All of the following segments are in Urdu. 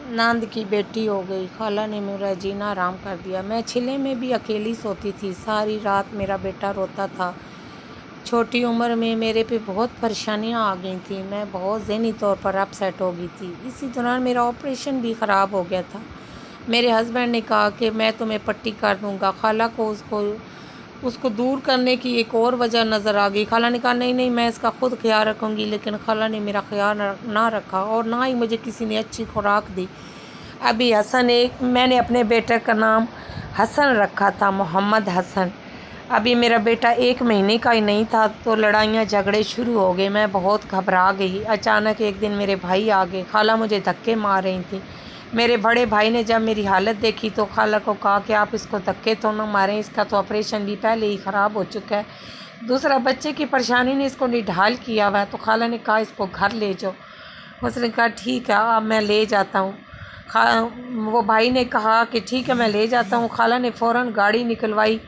ناند کی بیٹی ہو گئی، خالہ نے میرا جینا حرام کر دیا۔ میں چلے میں بھی اکیلی سوتی تھی، ساری رات میرا بیٹا روتا تھا۔ چھوٹی عمر میں میرے پہ بہت پریشانیاں آ گئی تھیں، میں بہت ذہنی طور پر اپ سیٹ ہو گئی تھی۔ اسی دوران میرا آپریشن بھی خراب ہو گیا تھا۔ میرے ہسبینڈ نے کہا کہ میں تمہیں پٹی کر دوں گا۔ خالہ کو اس کو دور کرنے کی ایک اور وجہ نظر آ گئی۔ خالہ نے کہا نہیں میں اس کا خود خیال رکھوں گی، لیکن خالہ نے میرا خیال نہ رکھا اور نہ ہی مجھے کسی نے اچھی خوراک دی۔ ابھی حسن میں نے اپنے بیٹے کا نام حسن رکھا تھا، محمد حسن۔ ابھی میرا بیٹا 1 مہینے کا ہی نہیں تھا تو لڑائیاں جھگڑے شروع ہو گئے، میں بہت گھبرا گئی۔ اچانک ایک دن میرے بھائی آ گئے، خالہ مجھے دھکے مار رہی تھی۔ میرے بڑے بھائی نے جب میری حالت دیکھی تو خالہ کو کہا کہ آپ اس کو دھکے تو نہ ماریں، اس کا تو آپریشن بھی پہلے ہی خراب ہو چکا ہے، دوسرا بچے کی پریشانی نے اس کو نڈھال کیا ہوا ہے۔ تو خالہ نے کہا اس کو گھر لے جاؤ۔ اس نے کہا ٹھیک ہے اب میں لے جاتا ہوں۔ وہ بھائی نے کہا کہ ٹھیک ہے میں لے جاتا ہوں۔ خالہ نے فوراً گاڑی نکلوائی،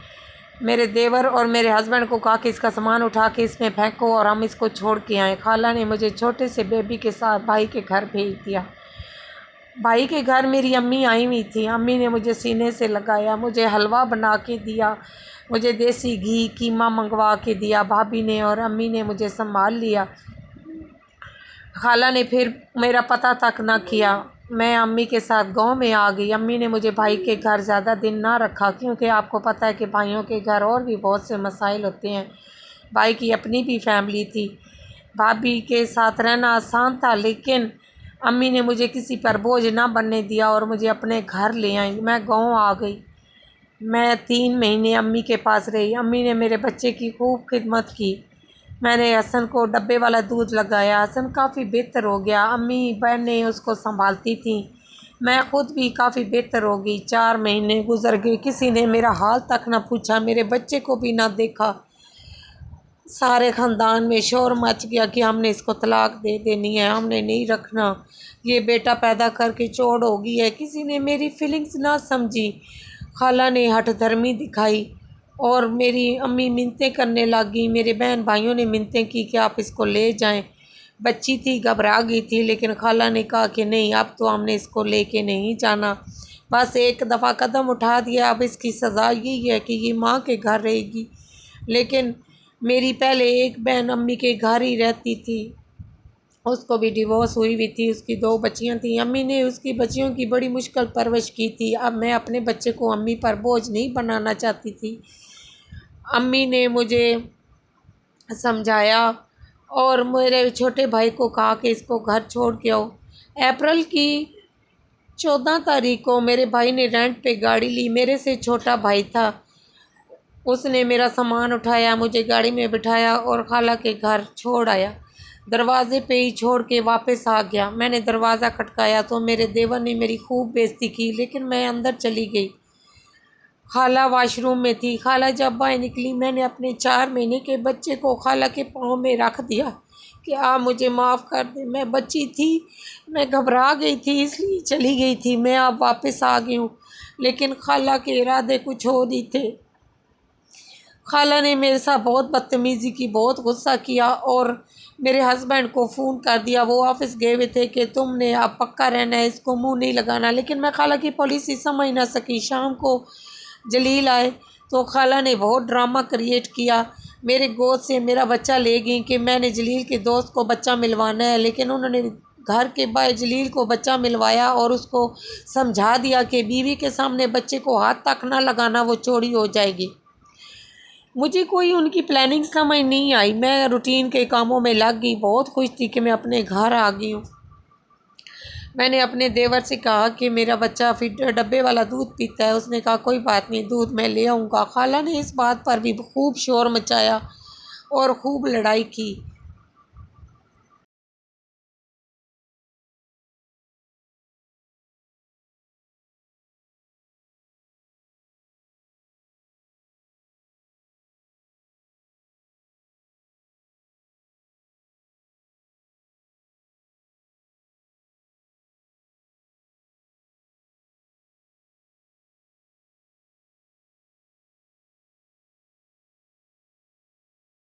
میرے دیور اور میرے ہسبینڈ کو کہا کہ اس کا سامان اٹھا کے اس میں پھینکو اور ہم اس کو چھوڑ کے آئیں۔ خالہ نے مجھے چھوٹے سے بیبی کے ساتھ بھائی کے گھر بھیج دیا۔ بھائی کے گھر میری امی آئی ہوئی تھی، امی نے مجھے سینے سے لگایا، مجھے حلوہ بنا کے دیا، مجھے دیسی گھی قیمہ منگوا کے دیا۔ بھابھی نے اور امی نے مجھے سنبھال لیا۔ خالہ نے پھر میرا پتہ تک نہ کیا۔ میں امی کے ساتھ گاؤں میں آ گئی۔ امی نے مجھے بھائی کے گھر زیادہ دن نہ رکھا، کیونکہ آپ کو پتہ ہے کہ بھائیوں کے گھر اور بھی بہت سے مسائل ہوتے ہیں، بھائی کی اپنی بھی فیملی تھی۔ بھابھی کے ساتھ رہنا آسان تھا، لیکن امی نے مجھے کسی پر بوجھ نہ بننے دیا اور مجھے اپنے گھر لے آئیں۔ میں گاؤں آ گئی، میں 3 مہینے امی کے پاس رہی۔ امی نے میرے بچے کی خوب خدمت کی۔ میں نے حسن کو ڈبے والا دودھ لگایا، حسن کافی بہتر ہو گیا۔ امی بہنیں اس کو سنبھالتی تھیں، میں خود بھی کافی بہتر ہو گئی۔ 4 مہینے گزر گئے، کسی نے میرا حال تک نہ پوچھا، میرے بچے کو بھی نہ دیکھا۔ سارے خاندان میں شور مچ گیا کہ ہم نے اس کو طلاق دے دینی ہے، ہم نے نہیں رکھنا، یہ بیٹا پیدا کر کے چوڑ ہو گئی ہے۔ کسی نے میری فیلنگز نہ سمجھی۔ خالہ نے ہٹ دھرمی دکھائی اور میری امی منتیں کرنے لگی، میرے بہن بھائیوں نے منتیں کی کہ آپ اس کو لے جائیں۔ بچی تھی، گھبرا گئی تھی، لیکن خالہ نے کہا کہ نہیں اب تو ہم نے اس کو لے کے نہیں جانا، بس ایک دفعہ قدم اٹھا دیا، اب اس کی سزا یہی ہے کہ یہ ماں کے گھر رہے گی۔ لیکن میری پہلے ایک بہن امی کے گھر ہی رہتی تھی، اس کو بھی ڈیورس ہوئی ہوئی تھی، اس کی 2 بچیاں تھیں۔ امی نے اس کی بچیوں کی بڑی مشکل پرورش کی تھی۔ اب میں اپنے بچے کو امی پر بوجھ نہیں بنانا چاہتی تھی۔ امی نے مجھے سمجھایا اور میرے چھوٹے بھائی کو کہا کہ اس کو گھر چھوڑ کے آؤ۔ اپریل کی 14 تاریخ کو میرے بھائی نے رینٹ پہ گاڑی لی، میرے سے چھوٹا بھائی تھا، اس نے میرا سامان اٹھایا، مجھے گاڑی میں بٹھایا اور خالہ کے گھر چھوڑ آیا۔ دروازے پہ ہی چھوڑ کے واپس آ گیا۔ میں نے دروازہ کھٹکایا تو میرے دیور نے میری خوب بےعزتی کی، لیکن میں اندر چلی گئی۔ خالہ واش روم میں تھی۔ خالہ جب باہر نکلی، میں نے اپنے 4 مہینے کے بچے کو خالہ کے پاؤں میں رکھ دیا کہ آپ مجھے معاف کر دیں، میں بچی تھی، میں گھبرا گئی تھی اس لیے چلی گئی تھی، میں اب واپس آ گئی ہوں، لیکن خالہ کے ارادے کچھ اور ہی تھے۔ خالہ نے میرے ساتھ بہت بدتمیزی کی، بہت غصہ کیا اور میرے ہسبینڈ کو فون کر دیا، وہ آفس گئے ہوئے تھے کہ تم نے اب پکا رہنا ہے، اس کو منہ نہیں لگانا، لیکن میں خالہ کی پالیسی سمجھ نہ سکی۔ شام کو جلیل آئے تو خالہ نے بہت ڈرامہ کریٹ کیا، میرے گود سے میرا بچہ لے گئی کہ میں نے جلیل کے دوست کو بچہ ملوانا ہے، لیکن انہوں نے گھر کے باہر جلیل کو بچہ ملوایا اور اس کو سمجھا دیا کہ بیوی کے سامنے بچے کو ہاتھ تک نہ لگانا، وہ چوری ہو جائے گی۔ مجھے کوئی ان کی پلاننگ سمجھ نہیں آئی، میں روٹین کے کاموں میں لگ گئی، بہت خوش تھی کہ میں اپنے گھر آ گئی ہوں۔ میں نے اپنے دیور سے کہا کہ میرا بچہ پھر ڈبے والا دودھ پیتا ہے، اس نے کہا کوئی بات نہیں، دودھ میں لے آؤں گا۔ خالہ نے اس بات پر بھی خوب شور مچایا اور خوب لڑائی کی۔